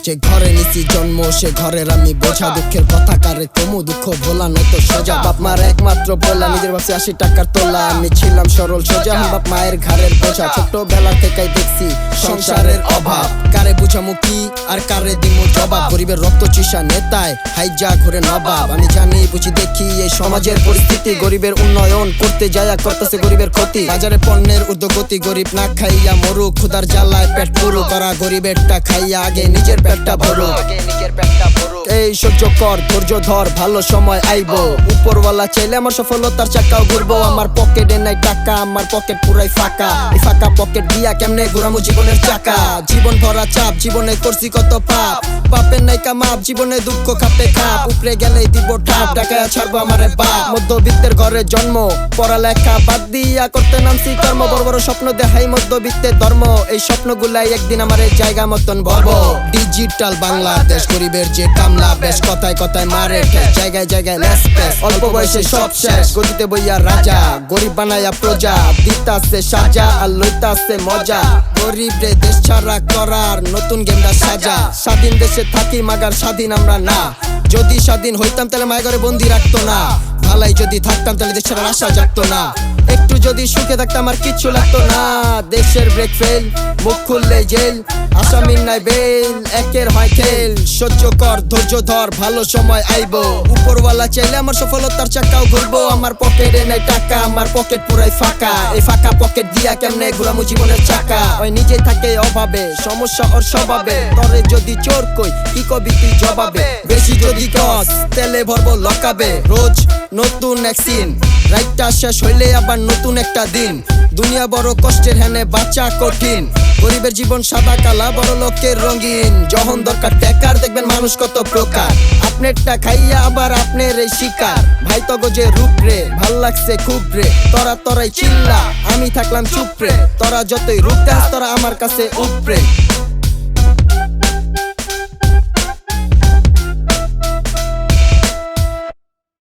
যে ঘরে নিছি জন্ম সে ঘরের আমি বোঝা। দুঃখের কথা কারে তমু দুঃখ ভোলানো তো সোজা। বাপ মার একমাত্র বলা নিজের ভাবছি 80 টাকার তোলা। আমি ছিলাম সরল সোজা বাপ মায়ের ঘাড়ের বোঝা। ছোটবেলা থেকেই দেখছি সংসারের অভাব, কারে বুঝামু কি আর কারে দিমু জবাব। গরিবের রক্ত চুষা নেতায় হাইজা ঘরে নবাব। আমি জানি বুঝি দেখি এই সমাজের পরিস্থিতি, গরিবের উন্নয়ন করতে যায়া করতেছে গরিবের ক্ষতি। বাজারে পণ্যের ঊর্ধ্বগতি, গরিব না খাইয়া মরুক, ক্ষুধার জ্বালায় পেট পুরুক। করা গরিবেরটা খাইয়া আগে নিজের পেটটা ভরুক। এই সহ্য কর ধৈর্য ধর ভালো সময় আইবো। উপরওয়ালা চাইলে আমার সফলতার চাকাও ঘুরবো। আমার পকেটে নাই টাকা, আমার পকেট পুরাই ফাঁকা। এই ফাঁকা পকেট দিয়া কেমনে ঘুরামু জীবনের চাকা। জীবন ভরা চাপ, জীবনে করছি কত পাপ। পাপের নাই কামাপ, জীবনে দুঃখ খাপে খাপ। উপরে গেলেই দিব ঠাপ, টাকায় ছাড়বো আমারে বাপ। মধ্যবিত্তের ঘরে জন্ম, পড়ালেখা বাদ দিয়া করতে নামছি কর্ম। বড় বড় স্বপ্ন দেখাই মধ্যবিত্তের ধর্ম। এই স্বপ্নগুলাই একদিন আমার জায়গা মতন ভরবো। ডিজিটাল বাংলাদেশ, গরিবের যে কামলা বেশ। কথায় কথায় মারে ঠেস, জায়গায় জায়গায় লেস পেস। অল্প বয়সে সব শেষ, গদিতে বইয়া রাজা। গরিব বানায়া প্রজা, দিতাছে সাজা আর লইতাছে মজা। গরিব রে দেশ ছাড়া করার নতুন গেমটা সাজা। স্বাধীন দেশে থাকি মাগার স্বাধীন আমরা না। যদি স্বাধীন হইতাম তাহলে মায়ের ঘরে বন্দি রাখতো না। ভালাই যদি থাকতাম তাহলে দেশ ছাড়ার আশা জাগতো না। একটু যদি সুখে থাকতাম আর কিচ্ছু লাগতো না। দেশের ব্রেক ফেল, মুখ খুললে জেল। আসামির নাই বেল, একের হয় খেল। সহ্য কর ধৈর্য ধর ভালো সময় আইবো। উপরওয়ালা চাইলে আমার সফলতার চাকাও ঘুরবো। আমার পকেটে নাই টাকা, আমার পকেট পুরাই ফাঁকা। এই ফাঁকা পকেট দিয়া কেমনে ঘুরামু জীবনের চাকা। ওই নিজে থাকে অভাবে, সমস্যা ওর স্বভাবে। তরে যদি চোর কই কি কবি তুই জবাবে। বেশি যদি কস তেলে ভরবো লকাবে। রোজ নতুন এক সিন, রাইটটা শেষ হইলে আবার নতুন একটা দিন। দুনিয়া বড় কষ্টের, হেনে বাঁচা কঠিন। গরিবের জীবন সাদা কালা, বড় লোকের রঙিন। যখন দরকার টেকার দেখবেন মানুষ কত প্রকার। আপনারটা খাইয়া আবার আপনার এই শিকার। ভাই তগো যে রূপ রে ভাল লাগছে খুব রে। তোরা তোরাই চিল্লা, আমি থাকলাম চুপ রে। তোরা যতই রূপ দেখ তোরা আমার কাছে উপরে।